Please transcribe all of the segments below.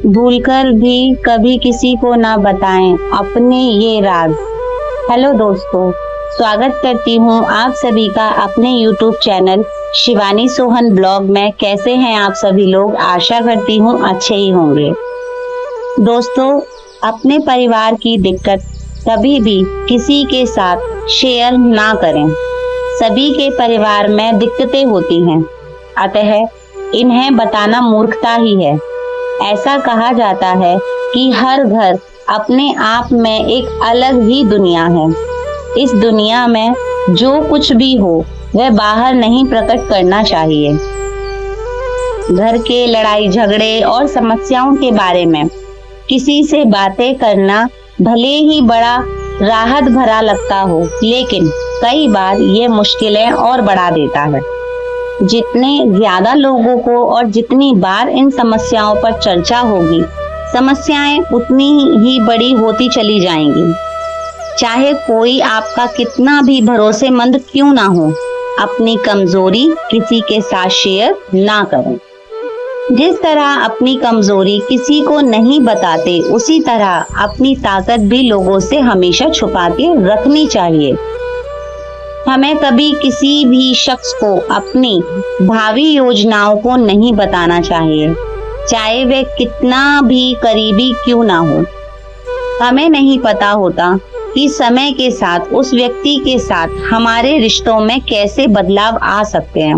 भूलकर भी कभी किसी को ना बताएं अपने ये राज। हेलो दोस्तों, स्वागत करती हूँ आप सभी का अपने YouTube channel Shivani Sohan blog में। कैसे हैं आप सभी लोग? आशा करती हूँ अच्छे ही होंगे। दोस्तों, अपने परिवार की दिक्कत कभी भी किसी के साथ शेयर ना करें। सभी के परिवार में दिक्कतें होती हैं, अतः इन्हें बताना मूर्खता ही है। ऐसा कहा जाता है कि हर घर अपने आप में एक अलग ही दुनिया है। इस दुनिया में जो कुछ भी हो वह बाहर नहीं प्रकट करना चाहिए। घर के लड़ाई झगड़े और समस्याओं के बारे में किसी से बातें करना भले ही बड़ा राहत भरा लगता हो, लेकिन कई बार ये मुश्किलें और बढ़ा देता है। जितने ज्यादा लोगों को और जितनी बार इन समस्याओं पर चर्चा होगी, समस्याएं उतनी ही बड़ी होती चली जाएंगी। चाहे कोई आपका कितना भी भरोसेमंद क्यों ना हो, अपनी कमजोरी किसी के साथ शेयर ना करें। जिस तरह अपनी कमजोरी किसी को नहीं बताते, उसी तरह अपनी ताकत भी लोगों से हमेशा छुपा के रखनी चाहिए। हमें कभी किसी भी शख्स को अपनी भावी योजनाओं को नहीं बताना चाहिए, चाहे वह कितना भी करीबी क्यों ना हो। हमें नहीं पता होता कि समय के साथ उस व्यक्ति के साथ हमारे रिश्तों में कैसे बदलाव आ सकते हैं।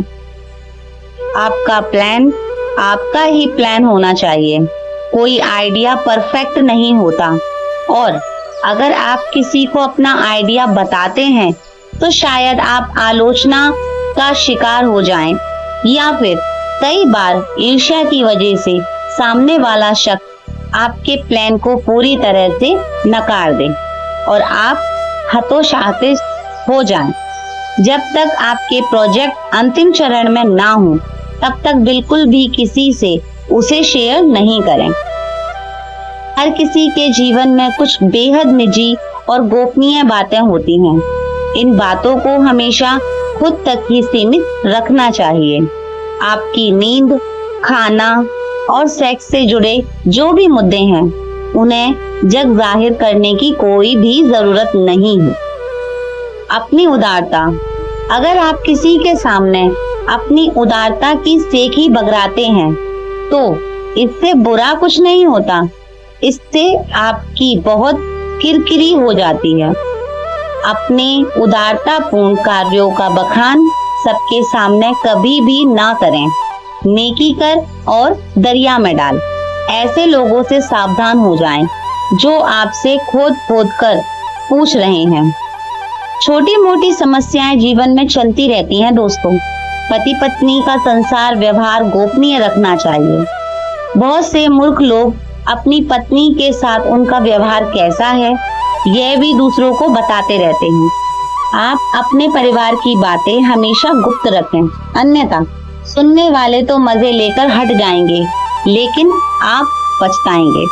आपका प्लान आपका ही प्लान होना चाहिए। कोई आइडिया परफेक्ट नहीं होता, और अगर आप किसी को अपना आइडिया बताते हैं तो शायद आप आलोचना का शिकार हो जाएं, या फिर कई बार ईर्ष्या की वजह से सामने वाला शख्स आपके प्लान को पूरी तरह से नकार दे और आप हतोत्साहित हो जाएं। जब तक आपके प्रोजेक्ट अंतिम चरण में ना हो, तब तक बिल्कुल भी किसी से उसे शेयर नहीं करें। हर किसी के जीवन में कुछ बेहद निजी और गोपनीय बातें होती हैं। इन बातों को हमेशा खुद तक ही सीमित रखना चाहिए। आपकी नींद, खाना और सेक्स से जुड़े जो भी मुद्दे हैं, उन्हें जग जाहिर करने की कोई भी जरूरत नहीं है। अपनी उदारता, अगर आप किसी के सामने अपनी उदारता की सेक ही बगराते हैं तो इससे बुरा कुछ नहीं होता। इससे आपकी बहुत किरकिरी हो जाती है। अपने उदारतापूर्ण कार्यों का बखान सबके सामने कभी भी ना करें। नेकी कर और दरिया में डाल। ऐसे लोगों से सावधान हो जाएं जो आपसे खोद कर पूछ रहे हैं। छोटी मोटी समस्याएं जीवन में चलती रहती हैं दोस्तों। पति पत्नी का संसार व्यवहार गोपनीय रखना चाहिए। बहुत से मूर्ख लोग अपनी पत्नी के साथ उनका व्यवहार कैसा है यह भी दूसरों को बताते रहते हैं। आप अपने परिवार की बातें हमेशा गुप्त रखें, अन्यथा सुनने वाले तो मजे लेकर हट जाएंगे, लेकिन आप पछताएंगे।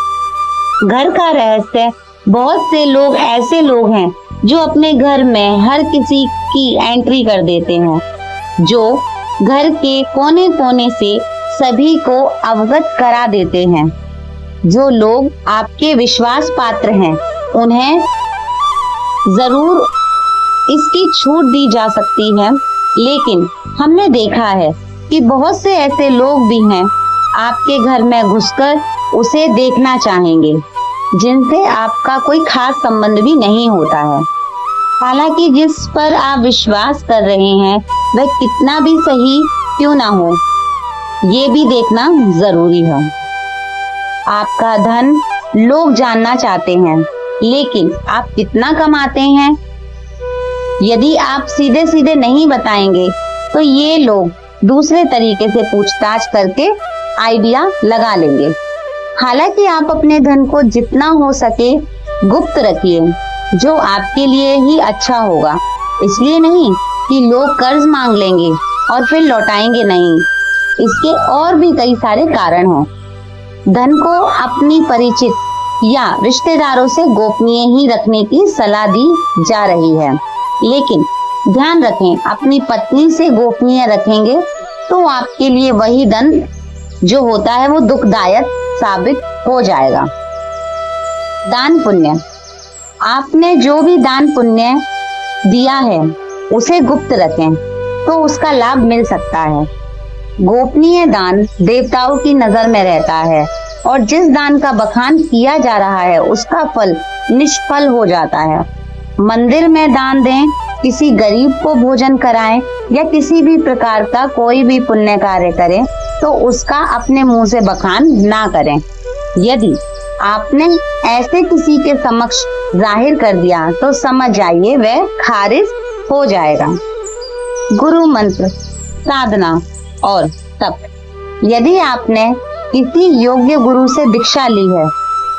घर का रहस्य, बहुत से लोग ऐसे लोग हैं जो अपने घर में हर किसी की एंट्री कर देते हैं, जो घर के कोने कोने से सभी को अवगत करा देते हैं। जो लोग आपके विश्वास पात्र हैं, उन्हें जरूर इसकी छूट दी जा सकती है, लेकिन हमने देखा है कि बहुत से ऐसे लोग भी हैं आपके घर में घुसकर उसे देखना चाहेंगे, जिनसे आपका कोई खास संबंध भी नहीं होता है। हालांकि जिस पर आप विश्वास कर रहे हैं वह कितना भी सही क्यों ना हो, ये भी देखना जरूरी है। आपका धन लोग जानना चाहते हैं, लेकिन आप कितना कमाते हैं, यदि आप सीधे सीधे नहीं बताएंगे तो ये लोग दूसरे तरीके से पूछताछ करके आइडिया लगा लेंगे। हालांकि आप अपने धन को जितना हो सके गुप्त रखिए, जो आपके लिए ही अच्छा होगा। इसलिए नहीं कि लोग कर्ज मांग लेंगे और फिर लौटाएंगे नहीं, इसके और भी कई सारे कारण हैं। धन को अपनी परिचित या रिश्तेदारों से गोपनीय ही रखने की सलाह दी जा रही है, लेकिन ध्यान रखें, अपनी पत्नी से गोपनीय रखेंगे तो आपके लिए वही धन जो होता है वो दुखदायक साबित हो जाएगा। दान पुण्य, आपने जो भी दान पुण्य दिया है उसे गुप्त रखें तो उसका लाभ मिल सकता है। गोपनीय दान देवताओं की नजर में रहता है और जिस दान का बखान किया जा रहा है उसका फल निष्फल हो जाता है। मंदिर में दान दें, किसी गरीब को भोजन कराएं या किसी भी प्रकार का कोई भी पुण्य कार्य करें तो उसका अपने मुंह से बखान ना करें। यदि आपने ऐसे किसी के समक्ष जाहिर कर दिया तो समझ जाइए वह खारिज हो जाएगा। गुरु मंत्र, साधना और तप, यदि आपने किसी योग्य गुरु से दीक्षा ली है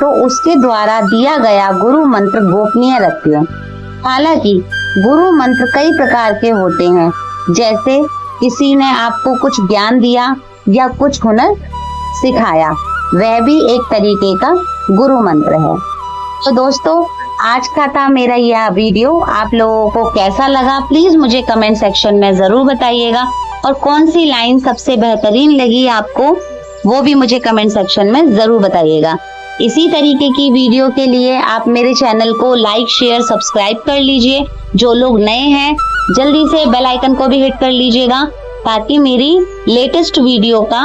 तो उसके द्वारा दिया गया गुरु मंत्र गोपनीय रखिए। हालांकि गुरु मंत्र कई प्रकार के होते हैं, जैसे किसी ने आपको कुछ ज्ञान दिया या कुछ हुनर सिखाया, वह भी एक तरीके का गुरु मंत्र है। तो दोस्तों, आज का था मेरा यह वीडियो। आप लोगों को कैसा लगा प्लीज मुझे कमेंट सेक्शन में जरूर बताइएगा, और कौन सी लाइन सबसे बेहतरीन लगी आपको वो भी मुझे कमेंट सेक्शन में जरूर बताइएगा। इसी तरीके की वीडियो के लिए आप मेरे चैनल को लाइक, शेयर, सब्सक्राइब कर लीजिए। जो लोग नए हैं जल्दी से बेल आइकन को भी हिट कर लीजिएगा ताकि मेरी लेटेस्ट वीडियो का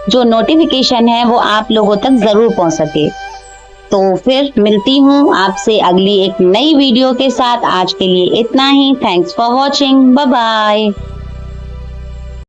जो नोटिफिकेशन है वो आप लोगों तक जरूर पहुंच सके। तो फिर मिलती हूँ आपसे अगली एक नई वीडियो के साथ। आज के लिए इतना ही। Thanks for watching. Bye bye.